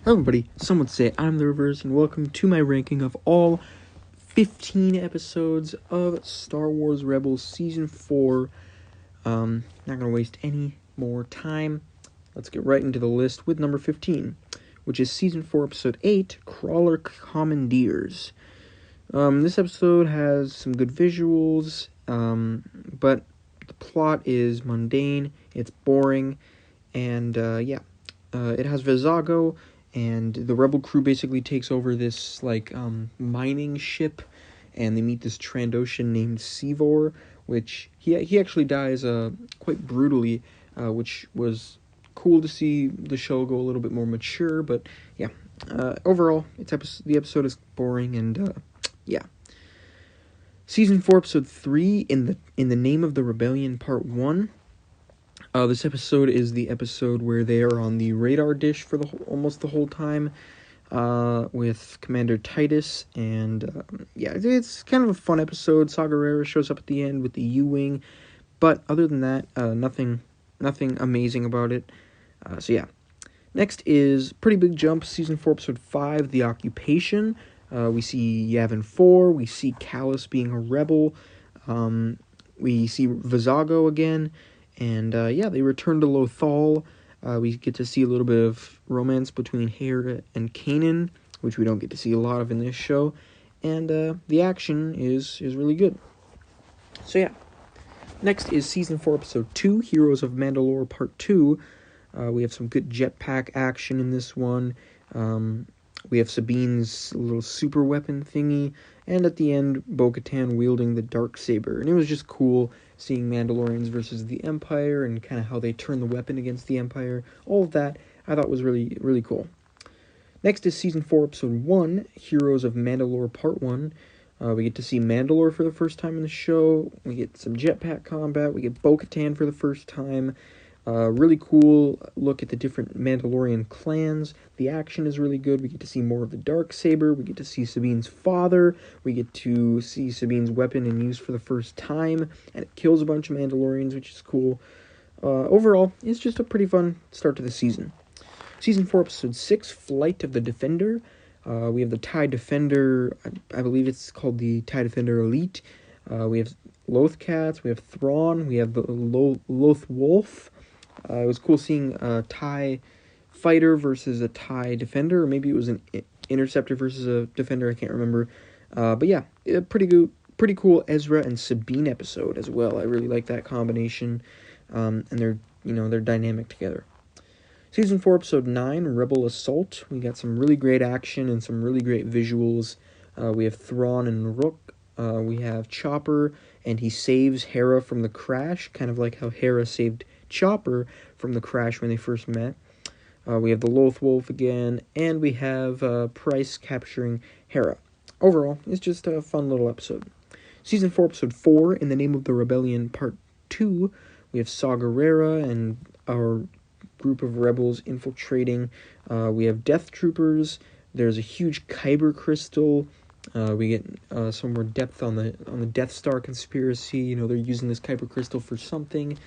Hello everybody, some would say I'm the Reverse, and welcome to my ranking of all 15 episodes of Star Wars Rebels Season 4. Not gonna waste any more time. Let's get right into the list with number 15, which is Season 4, Episode 8, Crawler Commandeers. This episode has some good visuals, but the plot is mundane, it's boring, and it has Vizago, and the rebel crew basically takes over this mining ship, and they meet this Trandoshan named Seevor, which he actually dies quite brutally, which was cool to see the show go a little bit more mature. But yeah, overall the episode is boring, and Season 4, Episode 3, in the Name of the Rebellion, Part 1. This episode is the episode where they are on the radar dish for almost the whole time, with Commander Titus, and it's kind of a fun episode. Saw Gerrera shows up at the end with the U-Wing, but other than that, nothing amazing about it. Next is Pretty Big Jump, Season 4, Episode 5, The Occupation. We see Yavin 4, we see Kallus being a rebel, we see Vizago again, and they return to Lothal. We get to see a little bit of romance between Hera and Kanan, which we don't get to see a lot of in this show. And the action is really good. So yeah. Next is Season 4, Episode 2, Heroes of Mandalore Part 2. We have some good jetpack action in this one. We have Sabine's little super weapon thingy. And at the end, Bo-Katan wielding the Darksaber. And it was just cool seeing Mandalorians versus the Empire and kind of how they turn the weapon against the Empire. All of that I thought was really, really cool. Next is Season 4, Episode 1, Heroes of Mandalore Part 1. We get to see Mandalore for the first time in the show. We get some jetpack combat. We get Bo-Katan for the first time. Really cool look at the different Mandalorian clans. The action is really good. We get to see more of the Darksaber. We get to see Sabine's father. We get to see Sabine's weapon in use for the first time, and it kills a bunch of Mandalorians, which is cool. Overall, it's just a pretty fun start to the season. Season 4, Episode 6, Flight of the Defender. We have the TIE Defender. I believe it's called the TIE Defender Elite. We have Lothcats. We have Thrawn. We have the Lothwolf. It was cool seeing a TIE fighter versus a TIE defender, or maybe it was an interceptor versus a defender, I can't remember. But yeah, a pretty cool Ezra and Sabine episode as well. I really like that combination, and they're dynamic together. Season 4, Episode 9, Rebel Assault. We got some really great action and some really great visuals. We have Thrawn and Rook. We have Chopper, and he saves Hera from the crash, kind of like how Hera saved Chopper from the crash when they first met. We have the Lothwolf again, and we have Price capturing Hera. Overall, it's just a fun little episode. Season 4, Episode 4, In the Name of the Rebellion, Part 2. We have Saw Gerrera and our group of rebels infiltrating. We have Death Troopers. There's a huge Kyber crystal. We get some more depth on the Death Star conspiracy. They're using this Kyber crystal for something.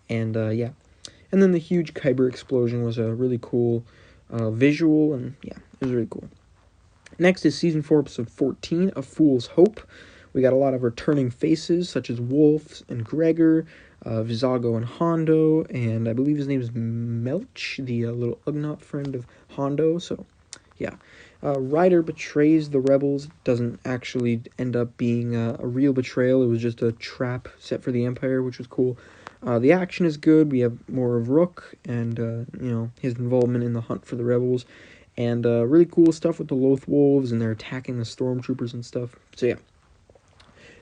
And and then the huge Kyber explosion was a really cool visual, and it was really cool. Next is Season 4, Episode 14, A Fool's Hope. We got a lot of returning faces, such as Wolf and Gregor, Vizago and Hondo, and I believe his name is Melch, the little Ugnaught friend of Hondo. So, yeah. Ryder betrays the rebels. Doesn't actually end up being a real betrayal. It was just a trap set for the Empire, which was cool. The action is good. We have more of Rook and, his involvement in the hunt for the rebels. And really cool stuff with the Lothwolves, and they're attacking the stormtroopers and stuff. So, yeah.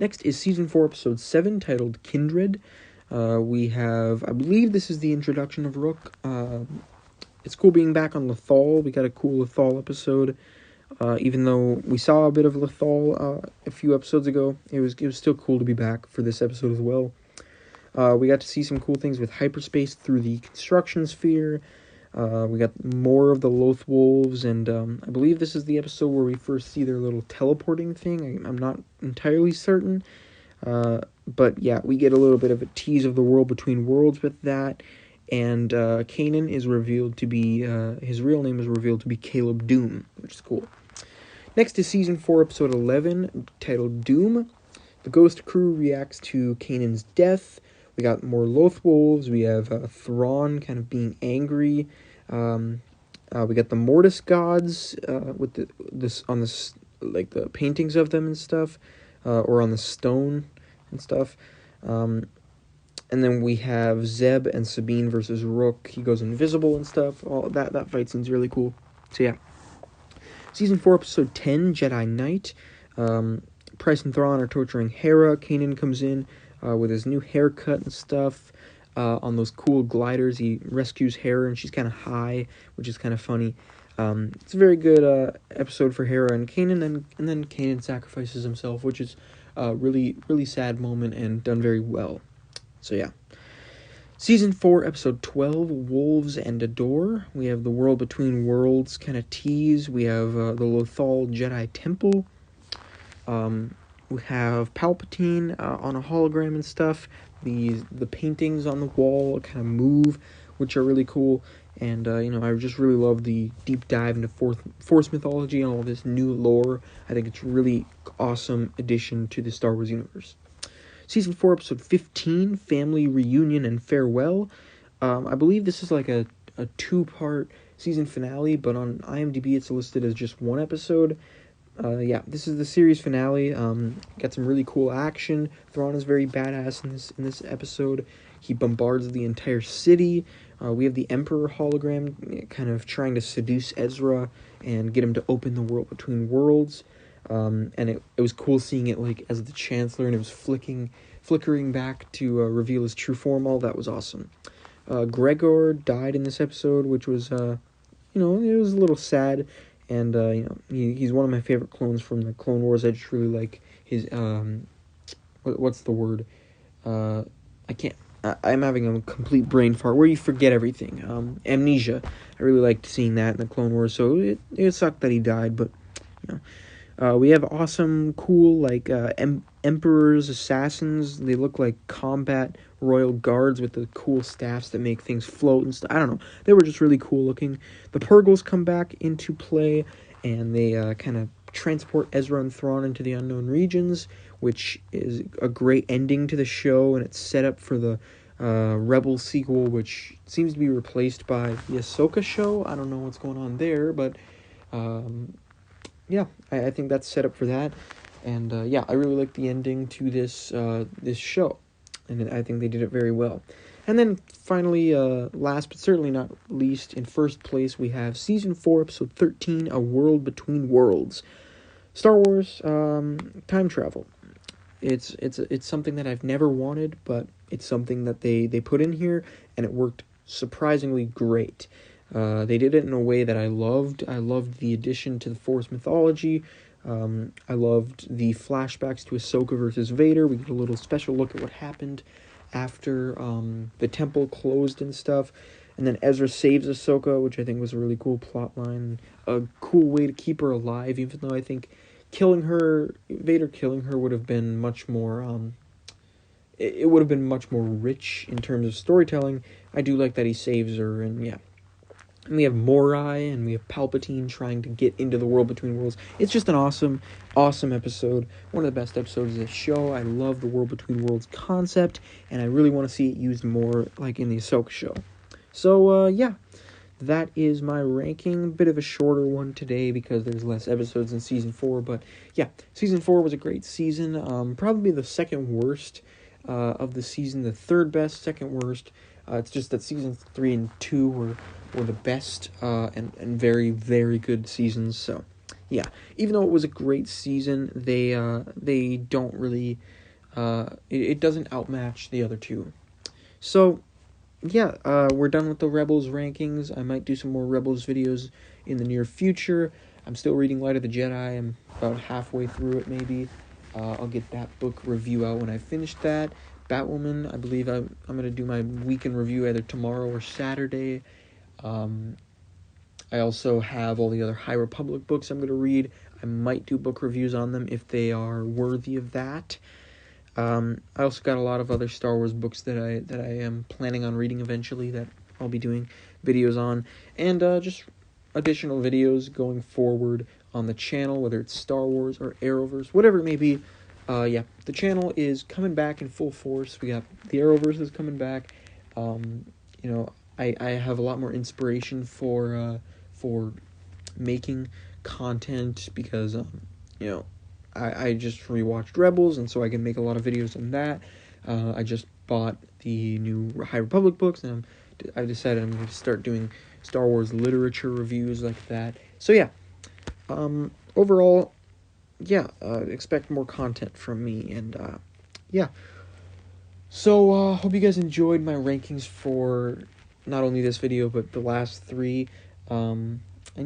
Next is Season 4, Episode 7, titled Kindred. We have, I believe this is the introduction of Rook. It's cool being back on Lothal. We got a cool Lothal episode. Even though we saw a bit of Lothal a few episodes ago, it was still cool to be back for this episode as well. We got to see some cool things with hyperspace through the construction sphere. We got more of the Lothwolves, and I believe this is the episode where we first see their little teleporting thing. I'm not entirely certain. But yeah, we get a little bit of a tease of the World Between Worlds with that. and Kanan is revealed to be, his real name is revealed to be Caleb Doom, which is cool. Next is Season 4, Episode 11, titled Doom. The Ghost Crew reacts to Kanan's death. We got more Lothwolves. We have Thrawn kind of being angry. We got the Mortis gods with the paintings of them and stuff, or on the stone and stuff. And then we have Zeb and Sabine versus Rook. He goes invisible and stuff. All that fight scene's really cool. So yeah. Season 4, Episode 10, Jedi Knight. Price and Thrawn are torturing Hera. Kanan comes in with his new haircut and stuff. On those cool gliders, he rescues Hera, and she's kind of high, which is kind of funny. It's a very good episode for Hera and Kanan, and then Kanan sacrifices himself, which is a really, really sad moment and done very well. So yeah. Season 4, Episode 12, Wolves and Adore. We have the World Between Worlds kind of tease. We have the Lothal Jedi Temple. We have Palpatine on a hologram and stuff. The paintings on the wall kind of move, which are really cool. And, I just really love the deep dive into Force mythology and all this new lore. I think it's a really awesome addition to the Star Wars universe. Season 4, Episode 15, Family Reunion and Farewell. I believe this is like a two-part season finale, but on IMDb it's listed as just one episode. This is the series finale. Got some really cool action. Thrawn is very badass in this episode. He bombards the entire city. We have the Emperor hologram kind of trying to seduce Ezra and get him to open the World Between Worlds. And it was cool seeing it like as the Chancellor, and it was flickering back to reveal his true form. All that was awesome. Gregor died in this episode, which was, it was a little sad. And, he's one of my favorite clones from the Clone Wars. I just really like his, what's the word? I'm having a complete brain fart where you forget everything. Amnesia. I really liked seeing that in the Clone Wars, so it sucked that he died, but, we have awesome, cool, Emperor's assassins. They look like combat royal guards with the cool staffs that make things float and stuff. I don't know. They were just really cool looking. The Purgles come back into play, and they kind of transport Ezra and Thrawn into the unknown regions, which is a great ending to the show, and it's set up for the Rebels sequel, which seems to be replaced by the Ahsoka show. I don't know what's going on there, but I think that's set up for that. And I really like the ending to this show, and I think they did it very well. And then finally, last but certainly not least, in first place, we have Season 4, Episode 13, A World Between Worlds. Star Wars, time travel. It's something that I've never wanted, but it's something that they put in here, and it worked surprisingly great. They did it in a way that I loved. I loved the addition to the Force mythology. I loved the flashbacks to Ahsoka versus Vader. We get a little special look at what happened after the temple closed and stuff. And then Ezra saves Ahsoka, which I think was a really cool plot line. A cool way to keep her alive, even though I think Vader killing her would have been much more, it would have been much more rich in terms of storytelling. I do like that he saves her, and yeah. And we have Morai, and we have Palpatine trying to get into the World Between Worlds. It's just an awesome, awesome episode. One of the best episodes of this show. I love the World Between Worlds concept, and I really want to see it used more like in the Ahsoka show. So, that is my ranking. Bit of a shorter one today because there's less episodes in Season 4. But, yeah, Season 4 was a great season. Probably the second worst of the season. The third best, second worst. It's just that Season 3 and 2 were the best and very, very good seasons. So, yeah, even though it was a great season, they don't really, it doesn't outmatch the other two. So, yeah, we're done with the Rebels rankings. I might do some more Rebels videos in the near future. I'm still reading Light of the Jedi. I'm about halfway through it, maybe. I'll get that book review out when I finish that. Batwoman, I believe I'm going to do my weekend review either tomorrow or Saturday. I also have all the other High Republic books I'm going to read. I might do book reviews on them if they are worthy of that. I also got a lot of other Star Wars books that I am planning on reading eventually that I'll be doing videos on, and just additional videos going forward on the channel, whether it's Star Wars or Arrowverse, whatever it may be. Yeah, the channel is coming back in full force. We got the Arrowverse is coming back. You know, I have a lot more inspiration for making content because you know, I just rewatched Rebels, and so I can make a lot of videos on that. I just bought the new High Republic books, and I've decided I'm going to start doing Star Wars literature reviews like that. So yeah, overall, yeah, expect more content from me, and yeah. So hope you guys enjoyed my rankings for not only this video but the last three. And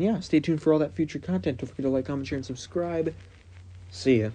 yeah, stay tuned for all that future content. Don't forget to like, comment, share, and subscribe. See ya.